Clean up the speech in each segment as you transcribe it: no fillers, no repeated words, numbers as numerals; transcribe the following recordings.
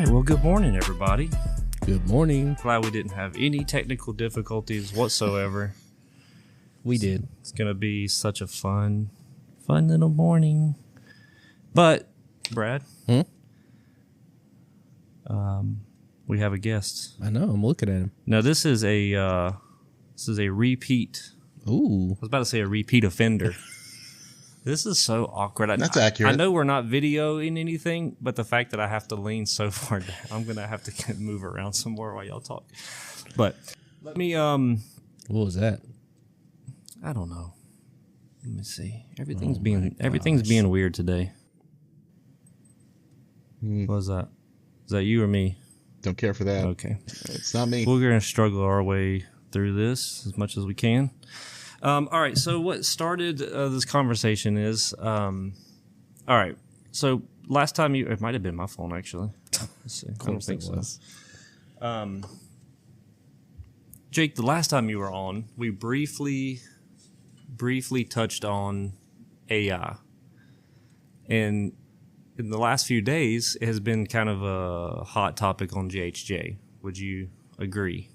right, well, good morning, everybody. Good morning. Glad we didn't have any technical difficulties whatsoever. We did. It's going to be such a fun little morning. But, Brad, we have a guest. I know. I'm looking at him. Now, this is a repeat. Ooh. I was about to say a repeat offender. This is so awkward. That's accurate. I know we're not videoing anything, but the fact that I have to lean so far down, I'm going to have to move around some more while y'all talk. But let me, What was that? I don't know. Let me see. Everything's being weird today. What was that? Is that you or me? Don't care for that. Okay. It's not me. We're going to struggle our way through this as much as we can. All right. So what started this conversation is, all right. So last time it might have been my phone actually. Let's see. I don't think so. Jake, the last time you were on, we briefly touched on AI, and in the last few days, it has been kind of a hot topic on JHJ. Would you agree?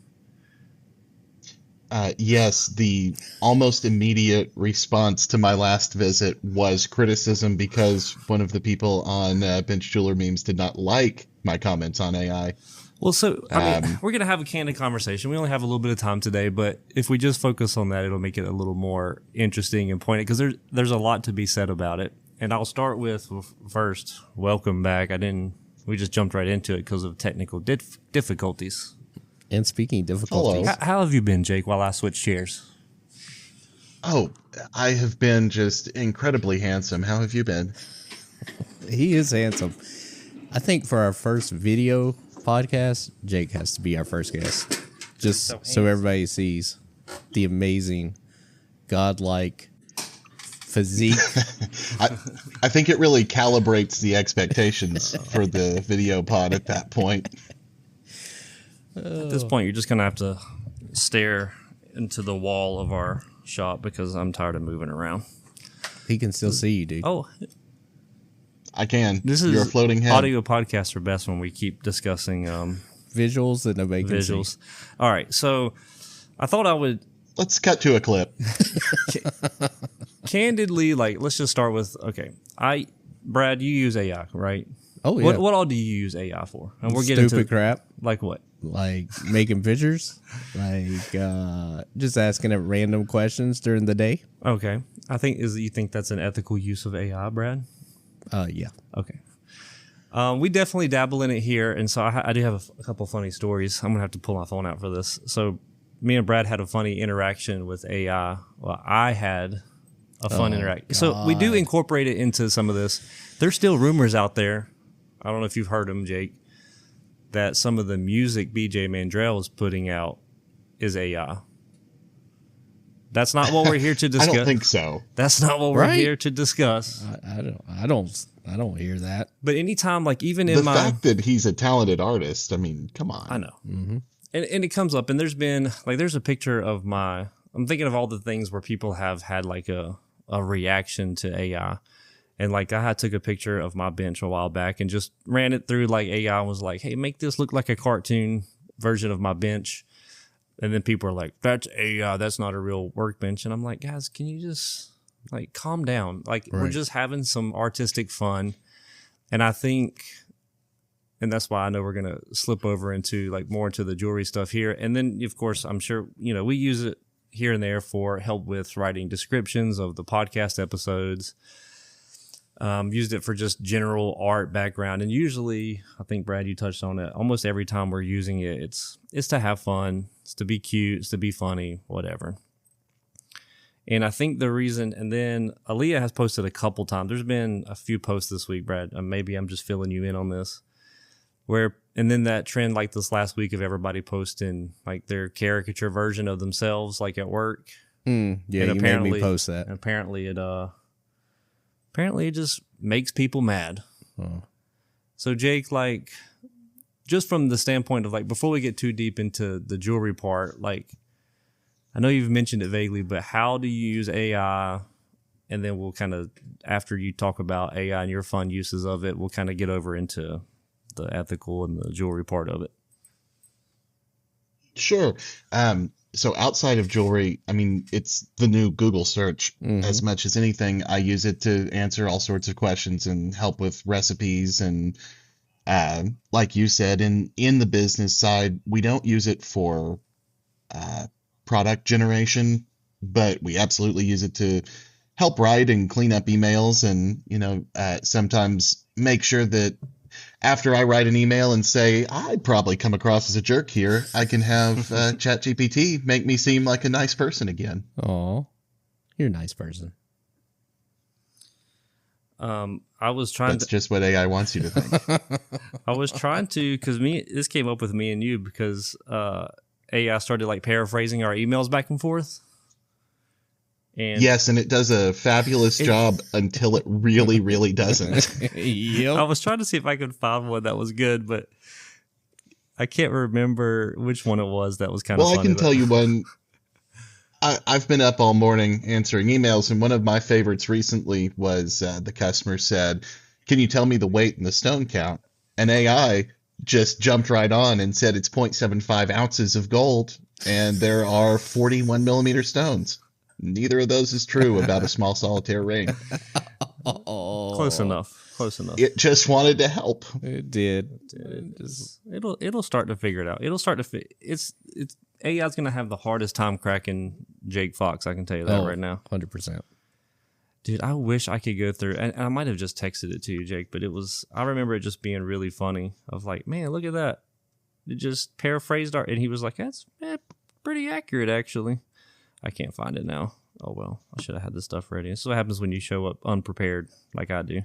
Yes, the almost immediate response to my last visit was criticism because one of the people on Bench Jeweler Memes did not like my comments on AI. Well, so I mean, we're going to have a candid conversation. We only have a little bit of time today, but if we just focus on that, it'll make it a little more interesting and pointed because there's a lot to be said about it. And I'll start with first, welcome back. We just jumped right into it because of technical difficulties. And speaking difficulties. Hello. How have you been, Jake, while I switch chairs? Oh, I have been just incredibly handsome. How have you been? He is handsome. I think for our first video podcast, Jake has to be our first guest. Just so everybody sees the amazing, godlike physique. I think it really calibrates the expectations for the video pod at that point. At this point, you're just going to have to stare into the wall of our shop because I'm tired of moving around. He can still see you, dude. Oh, I can. this is You're a floating head. audio podcasts are best when we keep discussing Visuals that nobody can visuals. see. All right, so I thought I would Let's cut to a clip. candidly, let's just start with, okay, Brad, you use AI, right? Oh, yeah. What all do you use AI for? And we're Stupid getting to crap. like what? Like making pictures. Like just asking it random questions during the day. Okay, you think that's an ethical use of AI, Brad? Yeah. Okay. We definitely dabble in it here, and so I do have a couple funny stories. I'm gonna have to pull my phone out for this. So, me and Brad had a funny interaction with AI. Well, I had a fun interaction. So we do incorporate it into some of this. There's still rumors out there. I don't know if you've heard them, Jake, that some of the music BJ Mandrell is putting out is AI. That's not what we're here to discuss. I don't think so. That's not what we're here to discuss. I don't hear that. But anytime, even in The fact that he's a talented artist, I mean, come on. I know. Mm-hmm. And it comes up, and there's been, there's a picture of I'm thinking of all the things where people have had, a reaction to AI. And, I took a picture of my bench a while back and just ran it through, AI and was like, hey, make this look like a cartoon version of my bench. And then people are like, that's AI, that's not a real workbench. And I'm like, guys, can you just, calm down? We're just having some artistic fun. And I think... And that's why I know we're going to slip over into more into the jewelry stuff here. And then, of course, I'm sure, we use it here and there for help with writing descriptions of the podcast episodes. Used it for just general art background. And usually, I think, Brad, you touched on it, almost every time we're using it, it's to have fun. It's to be cute. It's to be funny, whatever. And I think the reason, and then Aaliyah has posted a couple times. There's been a few posts this week, Brad. Maybe I'm just filling you in on this. And then that trend this last week of everybody posting their caricature version of themselves at work. Yeah, and you made me post that. Apparently it just makes people mad. Oh. So Jake, just from the standpoint of before we get too deep into the jewelry part, I know you've mentioned it vaguely, but how do you use AI? And then we'll kind of, after you talk about AI and your fun uses of it, we'll kind of get over into ethical and the jewelry part of it. Sure. So outside of jewelry, I mean, it's the new Google search. As much as anything, I use it to answer all sorts of questions and help with recipes. And like you said, in the business side, we don't use it for product generation, but we absolutely use it to help write and clean up emails, and sometimes make sure that after I write an email and say I'd probably come across as a jerk here, I can have ChatGPT make me seem like a nice person again. Oh, you're a nice person. I was trying That's just what AI wants you to think. I was trying to, because this came up with me and you because AI started like paraphrasing our emails back and forth. And yes, and it does a fabulous job until it really, really doesn't. Yep. I was trying to see if I could find one that was good, but I can't remember which one it was that was kind of funny. Well, I can tell you one. I've been up all morning answering emails, and one of my favorites recently was the customer said, "Can you tell me the weight and the stone count?" And AI just jumped right on and said it's 0.75 ounces of gold, and there are 41 millimeter stones. Neither of those is true about a small solitaire ring. Close enough. It just wanted to help. It did. It'll start to figure it out. It'll start to it's AI's gonna have the hardest time cracking Jake Fox. I can tell you that right now. 100%. Dude, I wish I could go through, and I might have just texted it to you, Jake, but I remember it just being really funny. Of like, man, look at that. It just paraphrased and he was like, that's pretty accurate, actually. I can't find it now. Oh, well, I should have had this stuff ready. This is what happens when you show up unprepared like I do.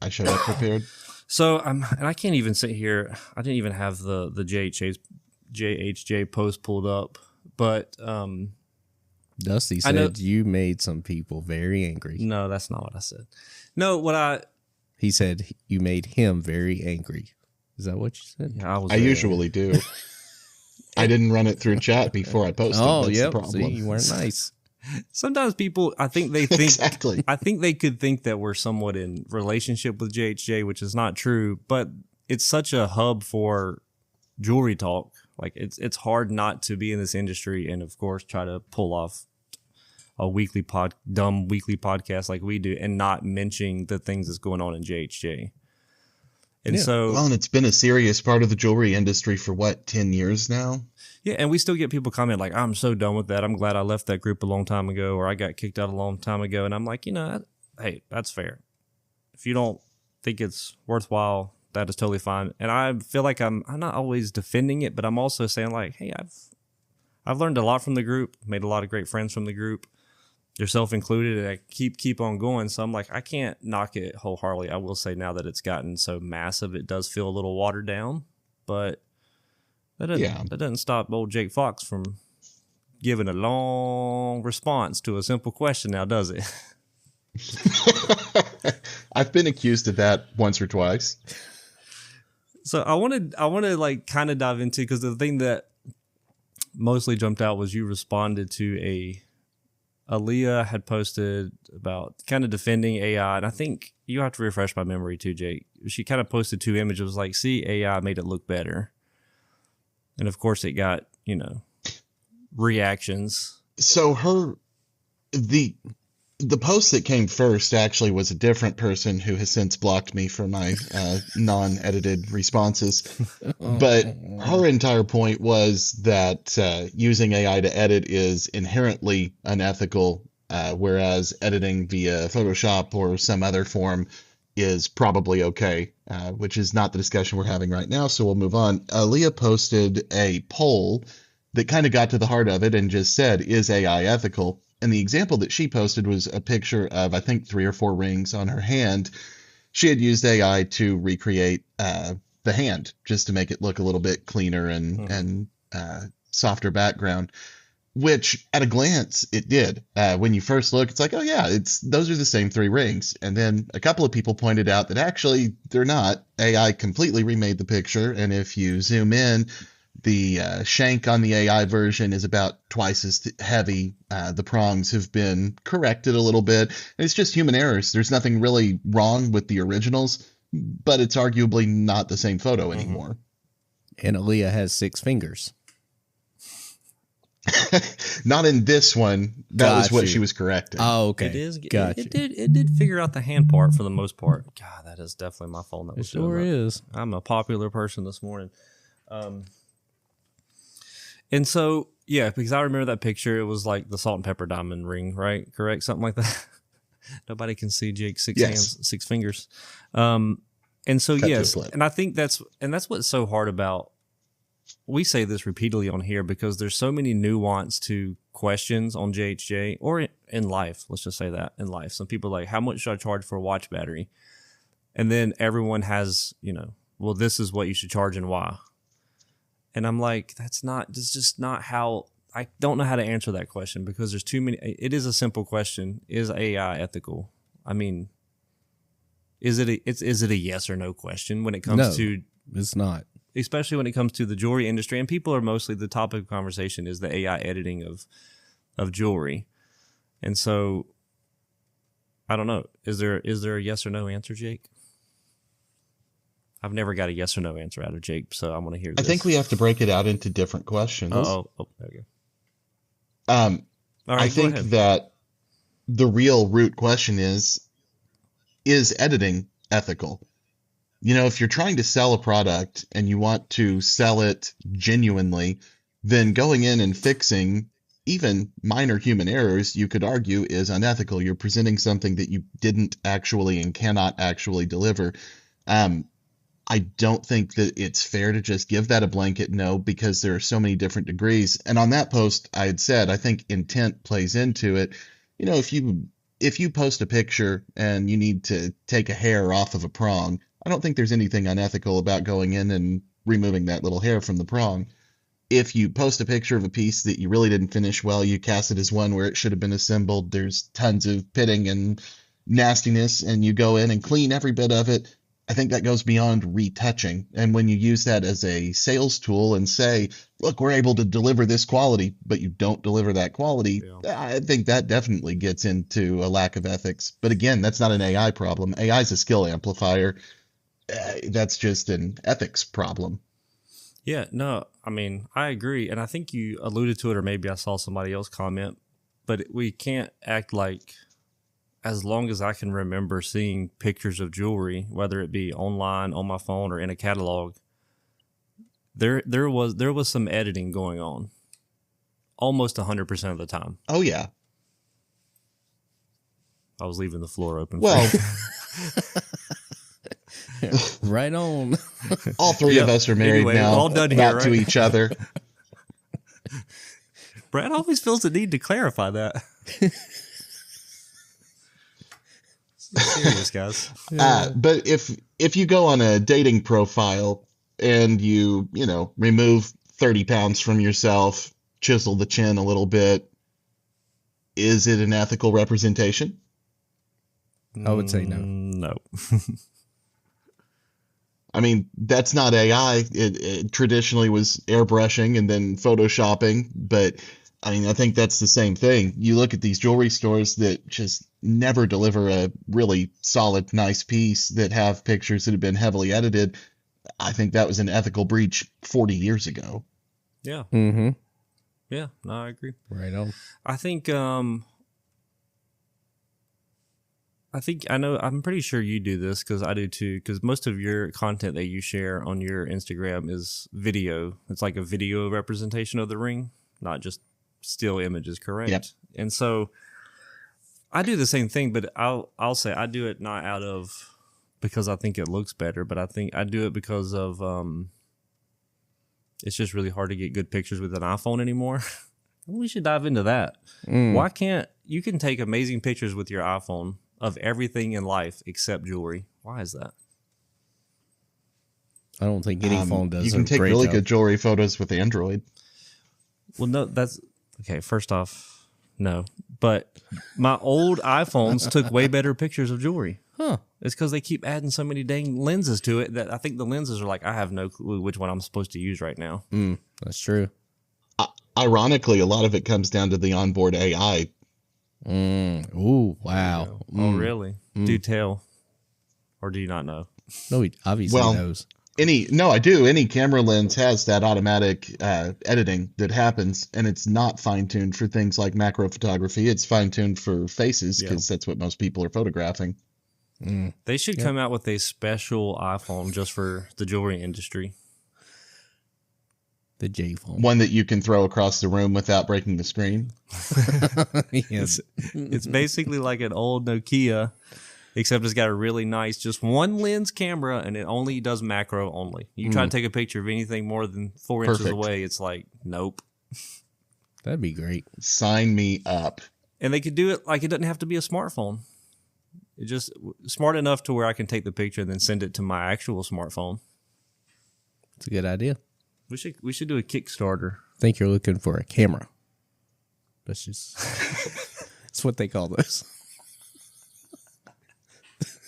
I showed up prepared. So, and I can't even sit here. I didn't even have the JHJ post pulled up, but Dusty said you made some people very angry. No, that's not what I said. No, he said you made him very angry. Is that what you said? Yeah, I usually do. I didn't run it through chat before I posted. Oh, yeah. See, you weren't nice. Sometimes people, I think they think exactly. I think they could think that we're somewhat in relationship with JHJ, which is not true. But it's such a hub for jewelry talk. Like it's hard not to be in this industry and of course try to pull off a dumb weekly podcast like we do and not mention the things that's going on in JHJ. And and it's been a serious part of the jewelry industry for 10 years now? Yeah, and we still get people comment like, I'm so done with that. I'm glad I left that group a long time ago, or I got kicked out a long time ago. And I'm like, hey, that's fair. If you don't think it's worthwhile, that is totally fine. And I feel like I'm not always defending it, but I'm also saying like, hey, I've learned a lot from the group, made a lot of great friends from the group, yourself included, and I keep on going. So I'm like, I can't knock it wholeheartedly. I will say now that it's gotten so massive, it does feel a little watered down, but that doesn't stop old Jake Fox from giving a long response to a simple question now, does it? I've been accused of that once or twice. So I want to like kind of dive into, because the thing that mostly jumped out was you responded to Aaliyah had posted about kind of defending AI, and I think you have to refresh my memory too, Jake. She kind of posted 2 images like, see, AI made it look better. And of course it got, reactions. So the post that came first actually was a different person who has since blocked me for my non-edited responses. But her entire point was that using AI to edit is inherently unethical, whereas editing via Photoshop or some other form is probably okay, which is not the discussion we're having right now. So we'll move on. Leah posted a poll that kind of got to the heart of it and just said, is AI ethical? And the example that she posted was a picture of, I think, 3 or 4 rings on her hand. She had used AI to recreate the hand just to make it look a little bit cleaner and softer background, which at a glance it did. When you first look, it's like, oh yeah, those are the same 3 rings. And then a couple of people pointed out that actually they're not. AI completely remade the picture. And if you zoom in, the shank on the AI version is about twice as heavy. The prongs have been corrected a little bit. It's just human errors. There's nothing really wrong with the originals, but it's arguably not the same photo anymore. And Aaliyah has 6 fingers. Not in this one. That was what you. she was correcting. Oh, okay. It is. Got you. It did figure out the hand part for the most part. God, that is definitely my phone. That It was doing sure that. is. I'm a popular person this morning. And so, yeah, because I remember that picture. It was like the salt and pepper diamond ring, right? Correct? Something like that. Nobody can see Jake's 6 hands, 6 fingers. And so, Cut to a yes, clip. and I think that's what's so hard about, we say this repeatedly on here because there's so many nuance to questions on JHJ or in life. Let's just say that in life. Some people are like, how much should I charge for a watch battery? And then everyone has, well, this is what you should charge and why. And I'm like, that's just not how, I don't know how to answer that question because there's too many. It is a simple question. Is AI ethical? I mean, is it a yes or no question when it comes to, it's not. especially when it comes to the jewelry industry, and people are mostly, the topic of conversation is the AI editing of jewelry. And so I don't know. Is there a yes or no answer, Jake? I've never got a yes or no answer out of Jake, so I want to hear this. I think we have to break it out into different questions. Oh, there you go. All right, I think that the real root question is editing ethical? If you're trying to sell a product and you want to sell it genuinely, then going in and fixing even minor human errors, you could argue, is unethical. You're presenting something that you didn't actually and cannot actually deliver. I don't think that it's fair to just give that a blanket no, because there are so many different degrees. And on that post, I had said, I think intent plays into it. If you post a picture and you need to take a hair off of a prong, I don't think there's anything unethical about going in and removing that little hair from the prong. If you post a picture of a piece that you really didn't finish well, you cast it as one where it should have been assembled, there's tons of pitting and nastiness, and you go in and clean every bit of it, I think that goes beyond retouching. And when you use that as a sales tool and say, look, we're able to deliver this quality, but you don't deliver that quality, I think that definitely gets into a lack of ethics. But again, that's not an AI problem. AI is a skill amplifier. That's just an ethics problem. Yeah, no, I mean, I agree. And I think you alluded to it, or maybe I saw somebody else comment, but we can't act like, as long as I can remember seeing pictures of jewelry, whether it be online, on my phone, or in a catalog, there was some editing going on almost 100% of the time. Oh, yeah. I was leaving the floor open. Well, right on. All three of us are married Anyway, now, all done here, not right? to each other. Brad always feels the need to clarify that. Serious, guys. But if you go on a dating profile and you remove 30 pounds from yourself, chisel the chin a little bit, is it an ethical representation? I would say no. No. I mean, that's not AI. It traditionally was airbrushing and then photoshopping, but I mean, I think that's the same thing. You look at these jewelry stores that just never deliver a really solid, nice piece, that have pictures that have been heavily edited. I think that was an ethical breach 40 years ago. Yeah. Mm-hmm. Yeah. No, I agree. Right on. I think I'm pretty sure you do this, because I do too, because most of your content that you share on your Instagram is video. It's like a video representation of the ring, not just still images, correct? Yep. And so I do the same thing, but I'll say I do it not out of because I think it looks better, but I think I do it because of it's just really hard to get good pictures with an iPhone anymore. We should dive into that. Why can't you can take amazing pictures with your iPhone of everything in life except jewelry? Why is that? I don't think any phone does. You can take really good jewelry photos with Android. Well, no, that's okay. First off, no, but my old iPhones took way better pictures of jewelry. Huh. It's because they keep adding so many dang lenses to it that I think the lenses are like, I have no clue which one I'm supposed to use right now. That's true. Ironically, a lot of it comes down to the onboard AI. Ooh, wow. Oh, really? Do tell. Or do you not know? No, he obviously Well, knows. I do. Any camera lens has that automatic editing that happens, and it's not fine-tuned for things like macro photography. It's fine-tuned for faces because that's what most people are photographing. They should come out with a special iPhone just for the jewelry industry. The J phone. One that you can throw across the room without breaking the screen. Yes. It's basically like an old Nokia, except it's got a really nice, just one lens camera, and it only does macro only. You try to take a picture of anything more than 4 inches away, it's like, nope. That'd be great. Sign me up. And they could do it like it doesn't have to be a smartphone. It just smart enough to where I can take the picture and then send it to my actual smartphone. It's a good idea. We should do a Kickstarter. I think you're looking for a camera. That's just that's what they call those.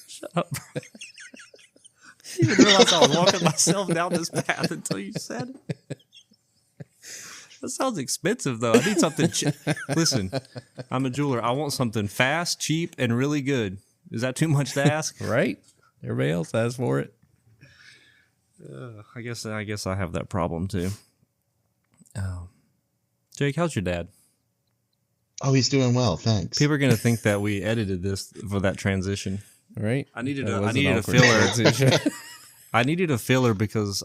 Shut up, bro. I didn't realize I was walking myself down this path until you said it. That sounds expensive, though. I need something cheap. Listen, I'm a jeweler. I want something fast, cheap, and really good. Is that too much to ask? Right? Everybody else asks for it. I guess I have that problem too. Jake, how's your dad? Oh, he's doing well, thanks. People are gonna think that we edited this for that transition. Right? I needed a filler. I needed a filler because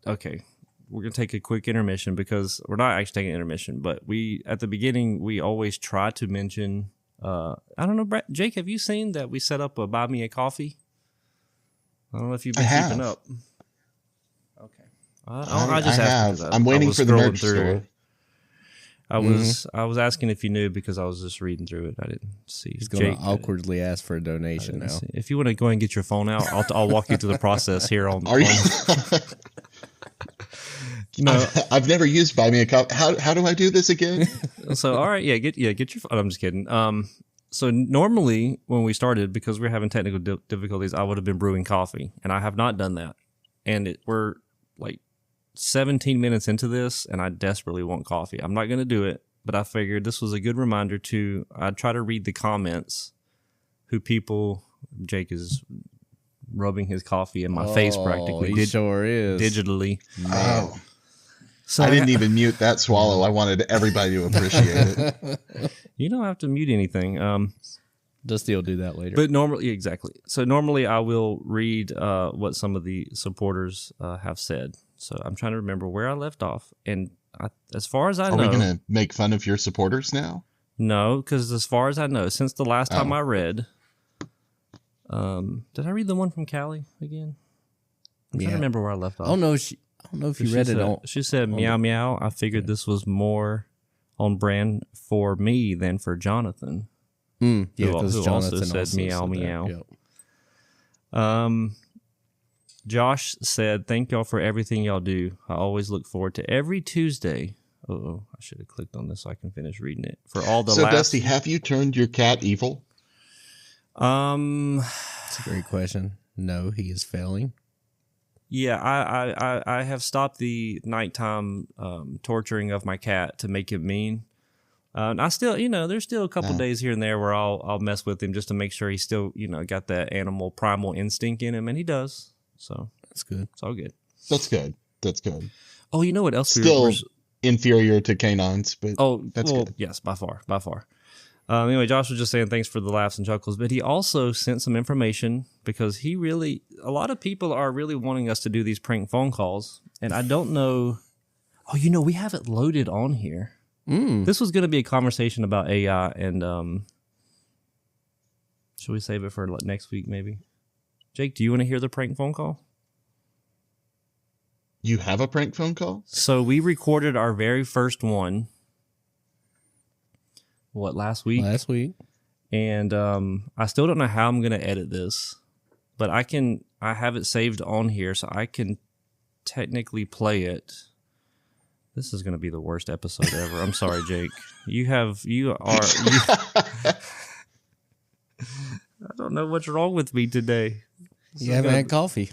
okay. We're gonna take a quick intermission because we're not actually taking an intermission, but at the beginning we always try to mention. I don't know, Jake. Have you seen that we set up a buy me a coffee? I don't know if you've been keeping up. Okay, I just asked. I'm waiting for the merch store. I was asking if you knew because I was just reading through it. I didn't see. He's going to awkwardly ask for a donation now. If you want to go ahead and get your phone out, I'll walk you through the process here on. Are you? No, I've never used Buy Me a Coffee. How do I do this again? So all right, get your phone. I'm just kidding. So normally when we started, because we're having technical difficulties, I would have been brewing coffee, and I have not done that. And we're like 17 minutes into this, and I desperately want coffee. I'm not going to do it, but I figured this was a good reminder to. I try to read the comments. Jake is rubbing his coffee in my face practically. He sure is digitally. Oh. So I didn't even mute that swallow. I wanted everybody to appreciate it. You don't have to mute anything. Just still do that later. But normally, exactly. So normally I will read what some of the supporters have said. So I'm trying to remember where I left off. And as far as I know... Are we going to make fun of your supporters now? No, because as far as I know, since the last time I read... did I read the one from Callie again? I'm trying to remember where I left off. I don't know if you read it. She said, meow, meow. I figured this was more on brand for me than for Jonathan. Yeah, because who Jonathan also said meow, meow. Yep. Josh said, thank y'all for everything y'all do. I always look forward to every Tuesday. I should have clicked on this so I can finish reading it. For all the So, Dusty, have you turned your cat evil? That's a great question. No, he is failing. Yeah, I have stopped the nighttime torturing of my cat to make him mean. I still, there's still a couple days here and there where I'll mess with him just to make sure he's still, got that animal primal instinct in him, and he does. So that's good. It's all good. That's good. Oh, you know what else? Still inferior to canines, but that's good. Yes, by far. Anyway, Josh was just saying thanks for the laughs and chuckles, but he also sent some information because a lot of people are really wanting us to do these prank phone calls, and I don't know. Oh, we have it loaded on here. This was going to be a conversation about AI, and should we save it for next week, maybe? Jake, do you want to hear the prank phone call? You have a prank phone call? So we recorded our very first one. Last week? Last week. And I still don't know how I'm going to edit this, but I have it saved on here, so I can technically play it. This is going to be the worst episode ever. I'm sorry, Jake. I don't know what's wrong with me today. You haven't had coffee.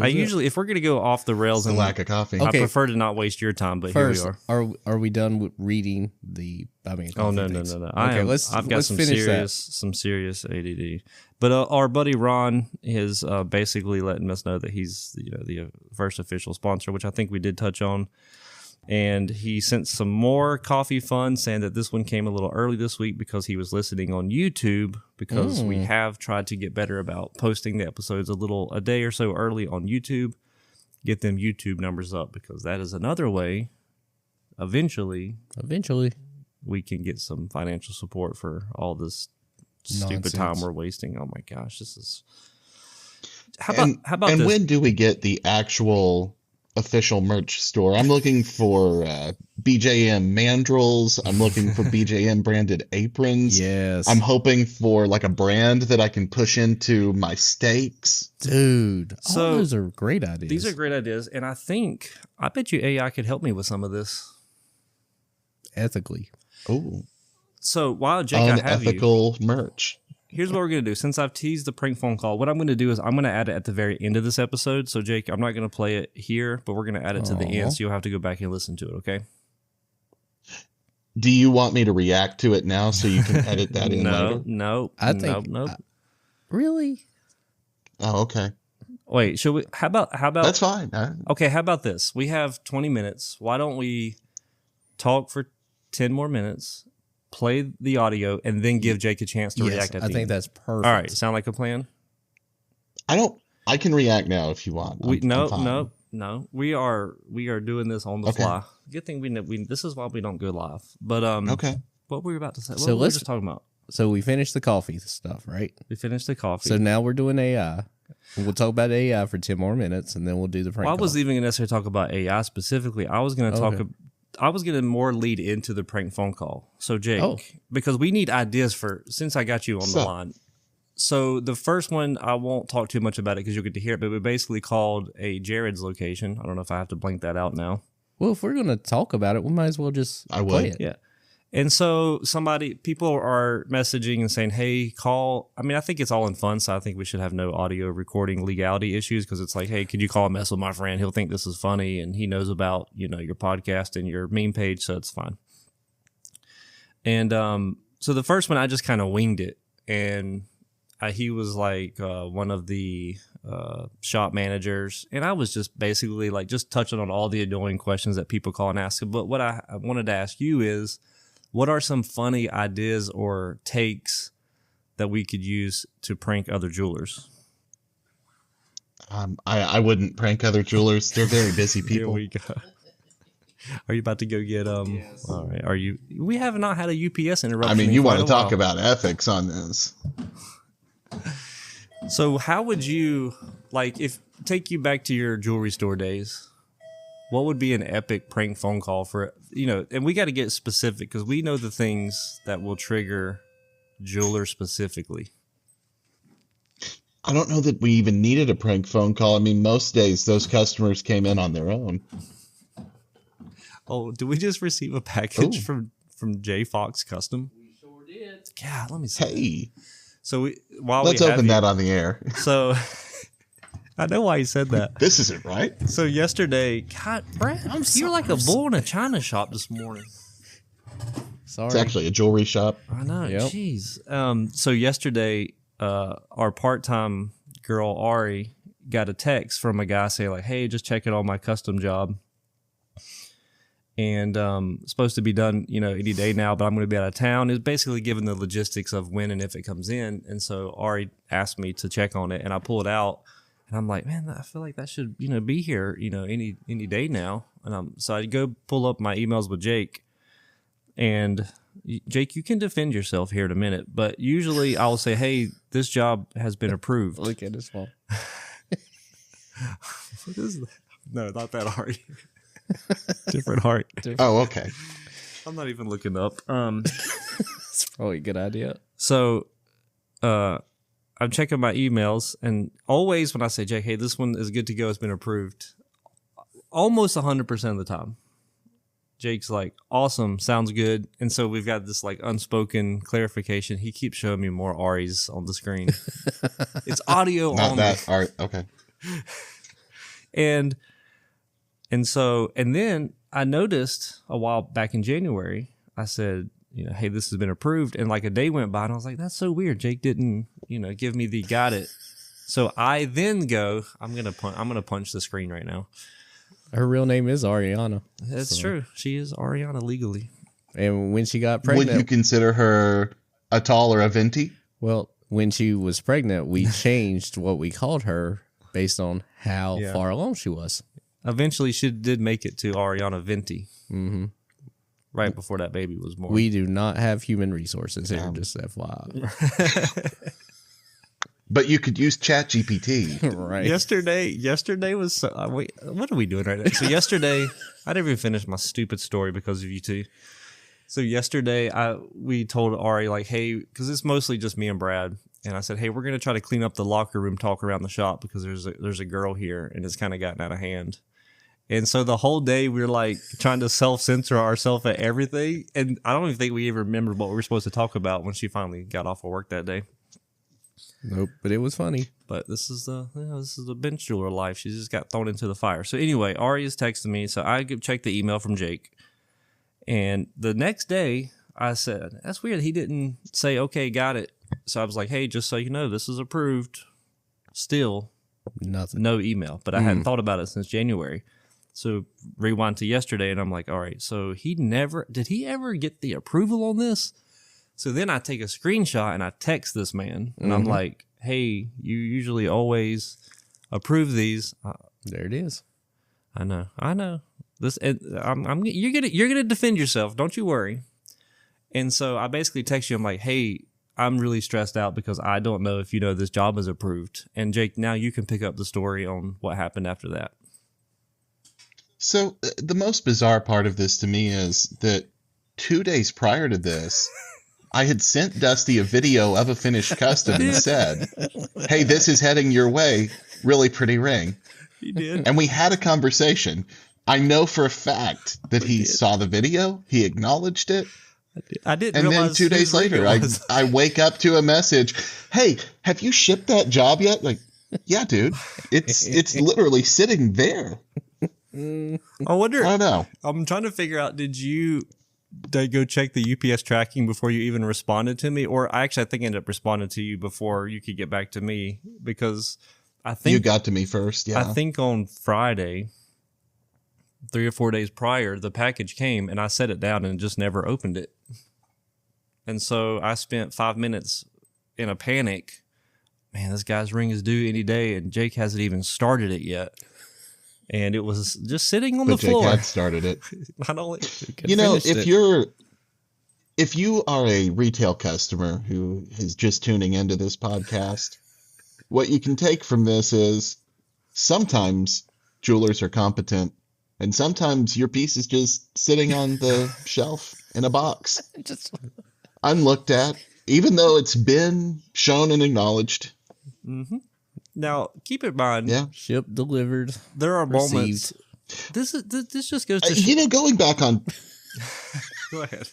I usually, if we're going to go off the rails, The and lack of coffee. I Okay. prefer to not waste your time, but First, here we are. are we done with reading the? I mean, Oh no, coffee no, things? no, no! Okay, I've got some finish that. serious ADD. But our buddy Ron is basically letting us know that he's the first official sponsor, which I think we did touch on. And he sent some more coffee fun, saying that this one came a little early this week because he was listening on YouTube, because we have tried to get better about posting the episodes a day or so early on YouTube, get them YouTube numbers up, because that is another way eventually we can get some financial support for all this stupid time we're wasting. Oh my gosh, this is how about and this? when do we get the actual official merch store? I'm looking for BJM mandrels. I'm looking for BJM branded aprons. Yes. I'm hoping for like a brand that I can push into my steaks. Dude, So, all those are great ideas. These are great ideas, and I bet you AI could help me with some of this. ethically. Oh, So while Jake, I have you, unethical merch. here's what we're going to do. Since I've teased the prank phone call, what I'm going to do is I'm going to add it at the very end of this episode. So Jake, I'm not going to play it here, but we're going to add it to the end, so you'll have to go back and listen to it, okay? Do you want me to react to it now so you can edit that in later? No. I think. Nope. Really? Oh, okay. Wait, should we? How about? That's fine. Okay, how about this? We have 20 minutes. Why don't we talk for 10 more minutes, play the audio, and then give Jake a chance to react at I the think end? that's perfect. All right, sound like a plan? I can react now if you want. I'm fine. No. We are doing this on the Okay. fly. Good thing we this is why we don't go live. But Okay. what were we about to say? What So were we let's- just talking about? So we finished the coffee stuff, right? We finished the coffee. So now we're doing AI. We'll talk about AI for 10 more minutes, and then we'll do the prank I wasn't call. even going to necessarily talk about AI specifically. I was going to talk. Okay. I was going to more lead into the prank phone call. So Jake, because we need ideas for, since I got you on the line. So the first one, I won't talk too much about it because you'll get to hear it. But we basically called a Jared's location. I don't know if I have to blank that out now. Well, if we're going to talk about it, we might as well just I would. play it. Yeah. And so people are messaging and saying, hey, call. I mean, I think it's all in fun. So I think we should have no audio recording legality issues, because it's like, hey, could you call and mess with my friend? He'll think this is funny, and he knows about, your podcast and your meme page. So it's fine. And so the first one, I just kind of winged it. And he was like one of the shop managers. And I was just basically like just touching on all the annoying questions that people call and ask. But what I wanted to ask you is, what are some funny ideas or takes that we could use to prank other jewelers? I wouldn't prank other jewelers. They're very busy Here people. we go. Are you about to go get Yes. All right. Are you? We have not had a UPS interruption. I mean, in you quite want to a talk while. about ethics on this. So how would you take you back to your jewelry store days? What would be an epic prank phone call for, and we got to get specific because we know the things that will trigger jewelers specifically. I don't know that we even needed a prank phone call. I mean, most days those customers came in on their own. Oh, did we just receive a package Ooh. from J Fox Custom? We sure did. God, let me see. Hey, So let's open that on the air. So I know why you said that. This isn't right. So yesterday, God, Brad, you're like a bull in a china shop this morning. Sorry. It's actually a jewelry shop. I know. Yep. Jeez. So yesterday, our part-time girl Ari got a text from a guy saying like, "Hey, just checking on my custom job, and supposed to be done, any day now, but I'm going to be out of town." It's basically giving the logistics of when and if it comes in. And so Ari asked me to check on it, and I pull it out, and I'm like, "Man, I feel like that should, be here, any day now." And so I go pull up my emails with Jake, and Jake, you can defend yourself here in a minute, but usually I'll say, "Hey, this job has been approved." Look at this one. What is that? No, not that Ari. Different heart. Oh, okay. I'm not even looking up. That's probably a good idea. So I'm checking my emails, and always when I say, Jake, hey, this one is good to go, it's been approved, almost 100% of the time, Jake's like, awesome, sounds good. And so we've got this like unspoken clarification. He keeps showing me more Aries on the screen. It's audio Not only. that art. Okay. And then I noticed a while back in January, I said, hey, this has been approved. And like a day went by and I was like, that's so weird. Jake didn't, give me the got it. So I then go, I'm going to punch the screen right now. Her real name is Ariana. That's true. She is Ariana legally. And when she got pregnant. Would you consider her a tall or a venti? Well, when she was pregnant, we changed what we called her based on how far along she was. Eventually, she did make it to Ariana Venti. Mm-hmm. Right before that baby was born. We do not have human resources here, just FYI. But you could use ChatGPT. Right. Yesterday was... what are we doing right now? So yesterday, I didn't even finish my stupid story because of you two. So yesterday, we told Ari, like, hey, because it's mostly just me and Brad. And I said, hey, we're going to try to clean up the locker room talk around the shop because there's a girl here and it's kind of gotten out of hand. And so the whole day we were like trying to self-censor ourselves at everything. And I don't even think we even remembered what we were supposed to talk about when she finally got off of work that day. Nope, but it was funny. But this is the bench jeweler life. She just got thrown into the fire. So anyway, Ari is texting me. So I checked the email from Jake. And the next day I said, that's weird. He didn't say, okay, got it. So I was like, hey, just so you know, this is approved. Still nothing. No email. But I hadn't thought about it since January. So rewind to yesterday and I'm like, all right, so did he ever get the approval on this? So then I take a screenshot and I text this man and I'm like, hey, you usually always approve these. There it is. I know. This you're gonna defend yourself. Don't you worry. And so I basically text you. I'm like, hey, I'm really stressed out because I don't know if this job is approved. And Jake, now you can pick up the story on what happened after that. So the most bizarre part of this to me is that 2 days prior to this, I had sent Dusty a video of a finished custom and said, hey, this is heading your way. Really pretty ring. He did. And we had a conversation. I know for a fact that he saw the video. He acknowledged it. I didn't And realize then 2 days later, I wake up to a message. Hey, have you shipped that job yet? Like, yeah, dude. It's literally sitting there. I wonder. I don't know. I'm trying to figure out, did you go check the UPS tracking before you even responded to me? Or I think I ended up responding to you before you could get back to me because I think... You got to me first, yeah. I think on Friday, 3 or 4 days prior, the package came and I set it down and just never opened it. And so I spent 5 minutes in a panic. Man, this guy's ring is due any day and Jake hasn't even started it yet. And it was just sitting on the floor. Jake had started it. Not only, if you are a retail customer who is just tuning into this podcast, what you can take from this is sometimes jewelers are competent and sometimes your piece is just sitting on the shelf in a box. Unlooked at, even though it's been shown and acknowledged. Mm-hmm. Now, keep in mind, shipped, delivered. There are moments. This just goes to going back on. Go ahead.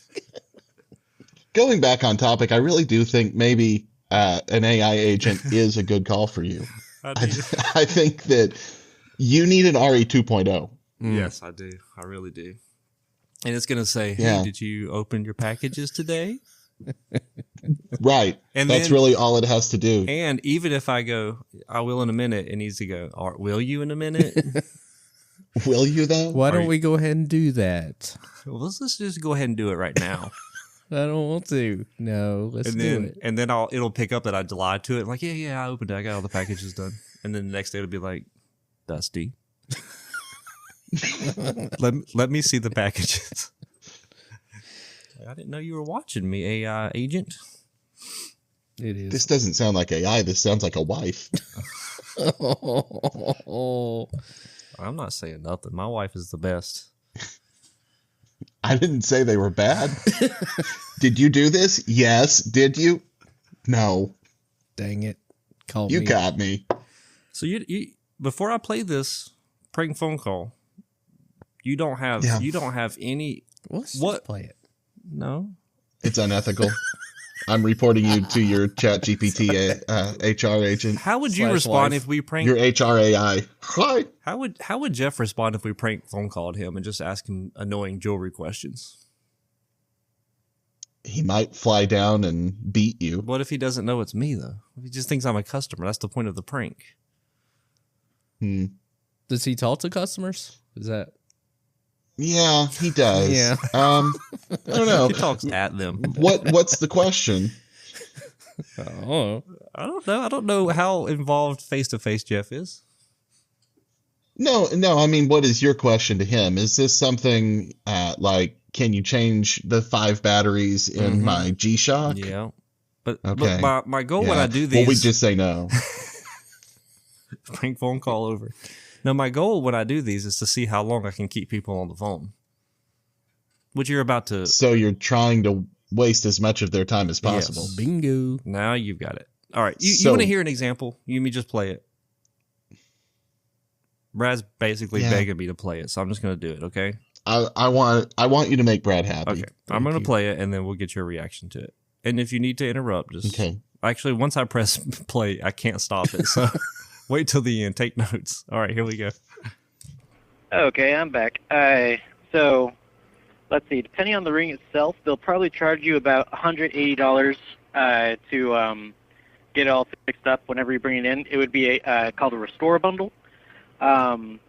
Going back on topic, I really do think maybe an AI agent is a good call for you. I think that you need an RE 2.0. Yes, I do. I really do. And it's going to say, hey, did you open your packages today? Right. And that's really all it has to do. And even if I go, I will in a minute, it needs to go, will you in a minute? Will you though? Why don't we go ahead and do that? Well, let's just go ahead and do it right now. I don't want to. No, let's do it. And then it'll pick up that I lied to it. I'm like, yeah, I opened it. I got all the packages done. And then the next day it'll be like, Dusty. let me see the packages. I didn't know you were watching me, AI agent. It is. This doesn't sound like AI. This sounds like a wife. I'm not saying nothing. My wife is the best. I didn't say they were bad. Did you do this? Yes. Did you? No. Dang it. You got me. So you before I play this prank phone call, you don't have any. Let's what? Play it. No. It's unethical. I'm reporting you to your Chat GPT HR agent. How would you Slash respond life. if we pranked? Your HRAI. Hi. How would Jeff respond if we prank phone called him and just asked him annoying jewelry questions? He might fly down and beat you. What if he doesn't know it's me though? If he just thinks I'm a customer, that's the point of the prank. Does he talk to customers? Is that? Yeah, he does. Yeah. I don't know. He talks at them. What's the question? Oh, I don't know. I don't know how involved face to face Jeff is. No. I mean, what is your question to him? Is this something like, can you change the 5 batteries in my G-Shock? Yeah, but Okay. look, my goal when I do these, Well, we just say no. prank phone call over. No, my goal when I do these is to see how long I can keep people on the phone. Which you're about to. So you're trying to waste as much of their time as possible. Yes. bingo. Now you've got it. All right, you So- want to hear an example? You me just play it. Brad's basically begging me to play it, so I'm just going to do it. Okay. I want you to make Brad happy. Okay. I'm going to play it, and then we'll get your reaction to it. And if you need to interrupt, just Okay. Actually, once I press play, I can't stop it. So wait till the end. Take notes. All right, here we go. Okay, I'm back. So, let's see. Depending on the ring itself, they'll probably charge you about $180 to get it all fixed up whenever you bring it in. It would be called a restore bundle. And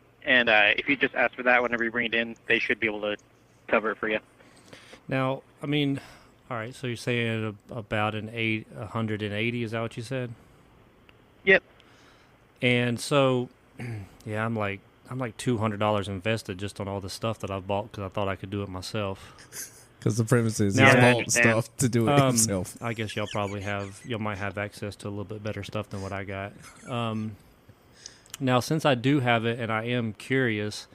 if you just ask for that whenever you bring it in, they should be able to cover it for you. Now, I mean, all right. So you're saying about 180? Is that what you said? Yep. And so, yeah, I'm like $200 invested just on all the stuff that I've bought because I thought I could do it myself. Because the premise is Now- he's Yeah, I bought understand. stuff to do it himself. I guess y'all might have access to a little bit better stuff than what I got. Now, since I do have it and I am curious,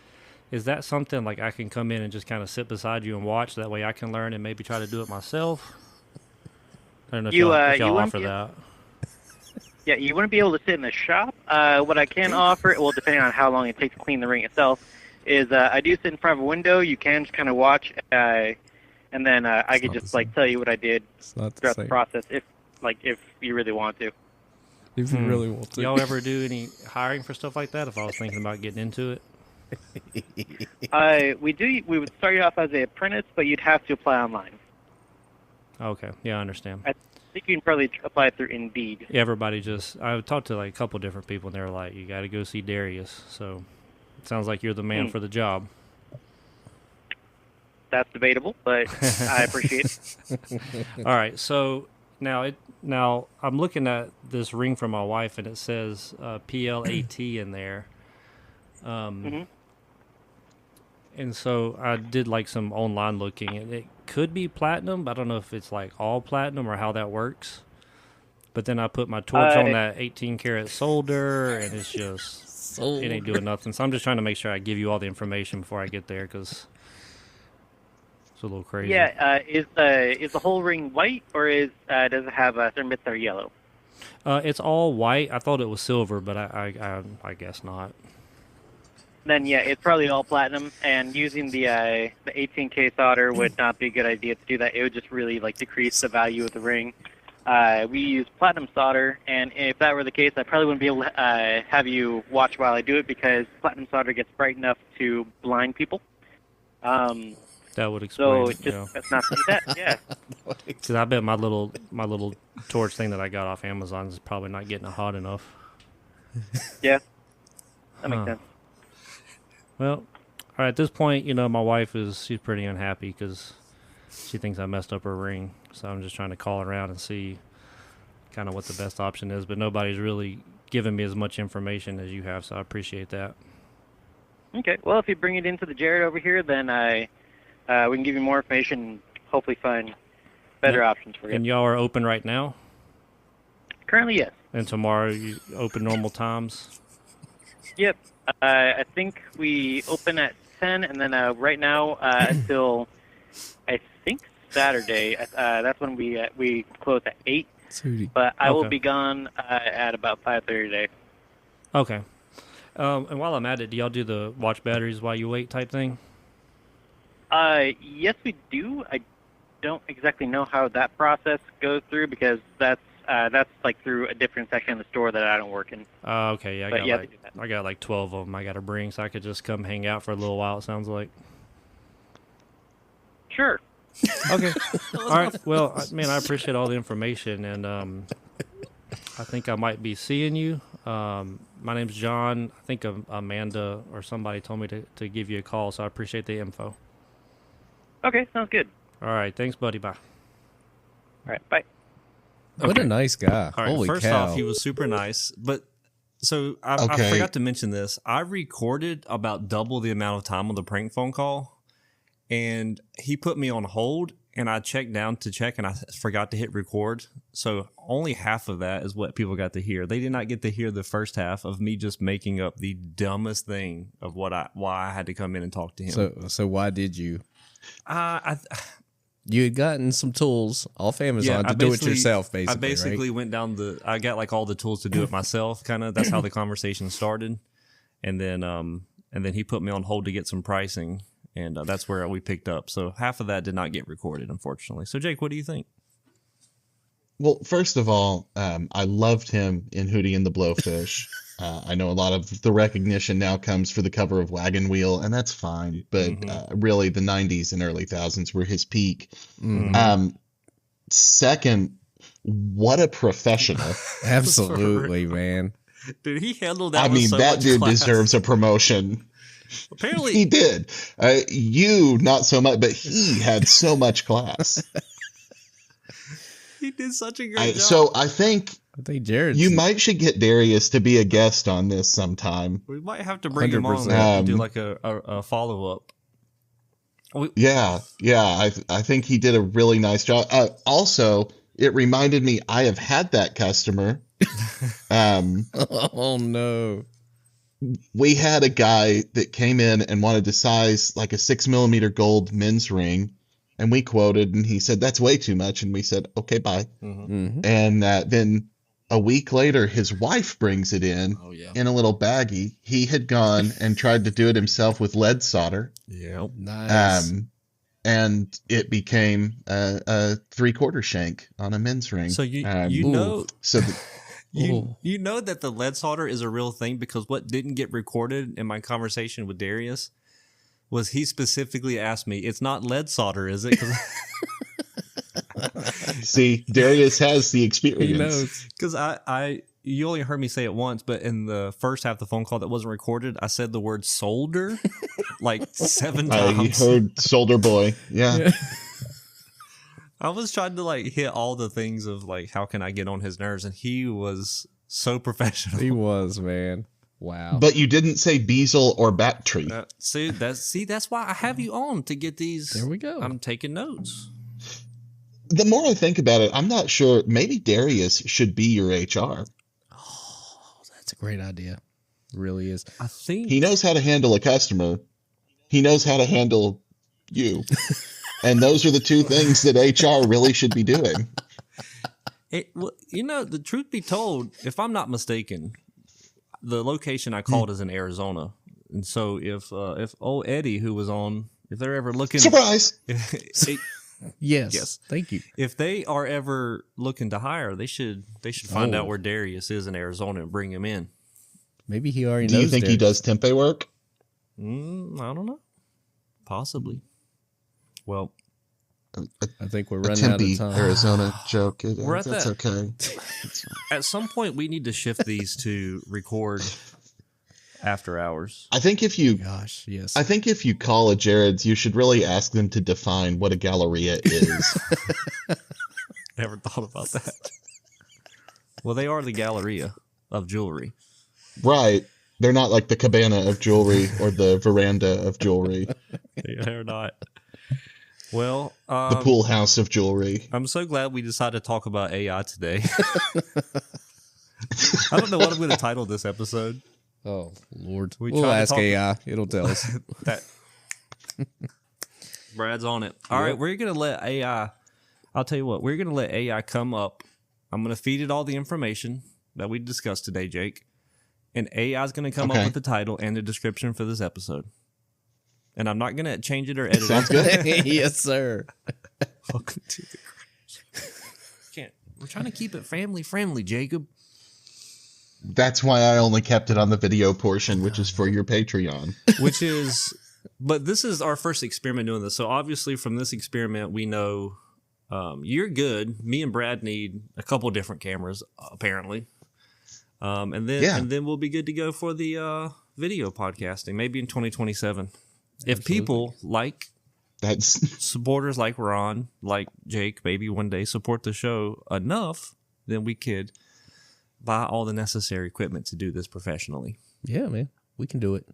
is that something like I can come in and just kind of sit beside you and watch? That way I can learn and maybe try to do it myself? I don't know if You, y'all you wouldn't offer be- that. Yeah, you wouldn't be able to sit in the shop. What I can offer, well, depending on how long it takes to clean the ring itself, is I do sit in front of a window. You can just kind of watch, and then I could not just the same. tell you what I did It's not the throughout the same. process, if you really want to. If you really want to. Y'all ever do any hiring for stuff like that if I was thinking about getting into it? We would start you off as an apprentice, but you'd have to apply online. Okay. Yeah, I understand. I think you can probably apply through Indeed. Everybody I talked to like a couple different people and they were like, you got to go see Darius. So it sounds like you're the man for the job. That's debatable, but I appreciate it. All right. So now I'm looking at this ring from my wife and it says PLAT in there. And so I did like some online looking and it could be platinum, but I don't know if it's like all platinum or how that works. But then I put my torch on that 18 karat solder and it's just, it ain't doing nothing. So I'm just trying to make sure I give you all the information before I get there because it's a little crazy. Yeah, is the whole ring white, or does it have certain bits that are yellow? It's all white. I thought it was silver, but I guess not. Then yeah, it's probably all platinum, and using the 18K solder would not be a good idea to do that. It would just really decrease the value of the ring. We use platinum solder, and if that were the case, I probably wouldn't be able to have you watch while I do it because platinum solder gets bright enough to blind people. That would explain. So just let's not do that. Yeah. Because I bet my little torch thing that I got off Amazon is probably not getting it hot enough. Yeah. That makes sense. Well, all right, at this point, my wife she's pretty unhappy because she thinks I messed up her ring. So I'm just trying to call around and see kind of what the best option is. But nobody's really given me as much information as you have, so I appreciate that. Okay. Well, if you bring it into the Jared over here, then we can give you more information and hopefully find better options for you. And y'all are open right now? Currently, yes. And tomorrow you open normal times? Yep. I think we open at 10, and then right now until I think Saturday. That's when we close at 8. But I will be gone at about 5:30 today. Okay. And while I'm at it, do y'all do the watch batteries while you wait type thing? Yes, we do. I don't exactly know how that process goes through because that's like through a different section of the store that I don't work in. Okay, yeah, But you have to do that. I got like 12 of them I got to bring, so I could just come hang out for a little while. It sounds like. Sure. Okay. All right. Well, I appreciate all the information, and I think I might be seeing you. My name's John. I think Amanda or somebody told me to give you a call, so I appreciate the info. Okay, sounds good. All right. Thanks, buddy. Bye. All right, bye. What a nice guy. All right. Holy First cow. off, he was super nice, but so I Okay. forgot to mention this. I recorded about double the amount of time on the prank phone call, and he put me on hold, and I checked down to check, and I forgot to hit record. So only half of that is what people got to hear. They did not get to hear the first half of me just making up the dumbest thing of why I had to come in and talk to him. So why did you? I You had gotten some tools off Amazon to do it yourself, basically. I basically right? went down I got like all the tools to do it myself, kind of. That's how the conversation started. And then he put me on hold to get some pricing, and that's where we picked up. So half of that did not get recorded, unfortunately. So Jake, what do you think? Well, first of all, I loved him in Hootie and the Blowfish. I know a lot of the recognition now comes for the cover of Wagon Wheel, and that's fine. But really, the 90s and early thousands were his peak. Second, what a professional. Absolutely, man. Dude, he handled that. I mean, so that much dude class. deserves a promotion. Apparently, He did. You, not so much, but he had so much class. he did such a great job. So I think Jared. you should get Darius to be a guest on this sometime. We might have to bring him on 100%. and do like a follow up. Yeah. I think he did a really nice job. Also, it reminded me I have had that customer. Oh no. We had a guy that came in and wanted to size like a 6mm gold men's ring, and we quoted, and he said that's way too much, and we said okay, bye. Mm-hmm. And then a week later, his wife brings it in in a little baggie. He had gone and tried to do it himself with lead solder. Yep. Nice. And it became a 3/4 shank on a men's ring. So you Ooh. know. So You know that the lead solder is a real thing, because what didn't get recorded in my conversation with Darius was he specifically asked me, "It's not lead solder, is it?" see, Darius has the He experience. knows. Because you only heard me say it once, but in the first half of the phone call that wasn't recorded, I said the word solder like 7 I times. heard Soldier Boy. Yeah. I was trying to like hit all the things of like, how can I get on his nerves? And he was so professional. He was, man. Wow. But you didn't say Beazle or Battery. That's why I have you on, to get these. There we go. I'm taking notes. The more I think about it, I'm not sure. Maybe Darius should be your HR. That's a great idea. It really is. I think He knows how to handle a customer. He knows how to handle you. And those are the two things that HR really should be doing. the truth be told, if I'm not mistaken, the location I called is in Arizona. And so if old Eddie, who was on, if they're ever looking, Surprise! Yes. Thank you. if they are ever looking to hire, they should find out where Darius is in Arizona and bring him in. Maybe he already Do knows. you think he does tempeh work? I don't know. Possibly. Well, I think we're A running out of Tempe, time. Arizona joke. We're at That's that. okay. at some point we need to shift these to record after hours. I think if you Gosh, yes. call a Jared's, you should really ask them to define what a galleria is. Never thought about that. Well, they are the Galleria of jewelry. Right. They're not like the cabana of jewelry or the veranda of jewelry. They're not. Well, The pool house of jewelry. I'm so glad we decided to talk about AI today. I don't know what I'm going to title this episode. Oh, Lord. We We'll tried to ask talk- AI. It'll tell us. That Brad's on it. All right, we're going to let AI. I'll tell you what, we're going to let AI come up. I'm going to feed it all the information that we discussed today, Jake. And AI is going to come up Okay. with the title and the description for this episode. and I'm not gonna change it or edit Sounds it. good. Yes, sir. Welcome to the Can't. We're trying to keep it family friendly, Jacob. That's why I only kept it on the video portion, which is for your Patreon. But this is our first experiment doing this. So obviously from this experiment, we know you're good. Me and Brad need a couple different cameras, apparently. And then we'll be good to go for the video podcasting, maybe in 2027. If people like supporters like Ron, like Jake, maybe one day support the show enough, then we could buy all the necessary equipment to do this professionally. Yeah, man. We can do it.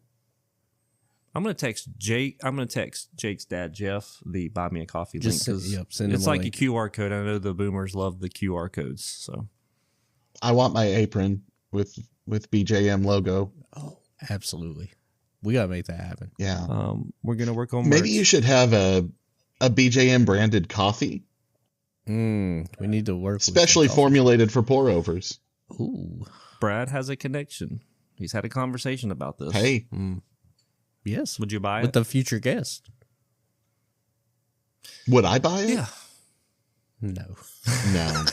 I'm gonna text Jake. I'm gonna text Jake's dad, Jeff, the buy me a coffee link. Send him It's a like link. a QR code. I know the boomers love the QR codes. So I want my apron with BJM logo. Oh, absolutely. We gotta make that happen. Yeah. we're gonna work on Maybe merch. you should have a BJM branded coffee, We need to work. specially with some formulated for pour overs. coffee. Ooh, Brad has a connection. He's had a conversation about this. Hey, yes. Would you buy With it? the future guest? would I buy it? Yeah. No. No.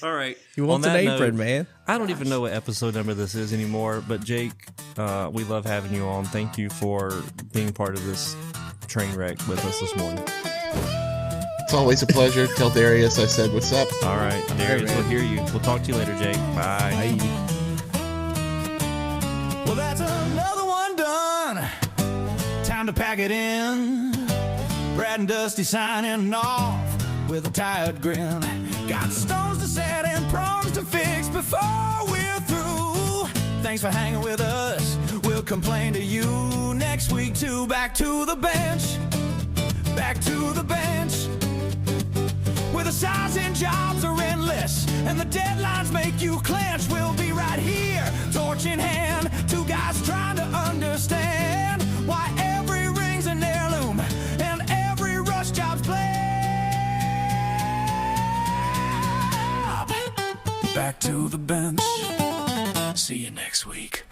All right. You want On an that apron, note, man? I don't even know what episode number this is anymore, but Jake, we love having you on. Thank you for being part of this train wreck with us this morning. It's always a pleasure. Tell Darius I said what's up. All right. Darius man. will hear you. We'll talk to you later, Jake. Bye. Well, that's another one done. Time to pack it in. Brad and Dusty signing off with a tired grin. Got stones to set and problems to fix before we're through. Thanks for hanging with us. We'll complain to you next week too. Back to the bench. Back to the bench. Where the size and jobs are endless and the deadlines make you clench. We'll be right here, torch in hand. Two guys trying to understand why every ring's an heirloom and every rush job's planned. Back to the bench. See you next week.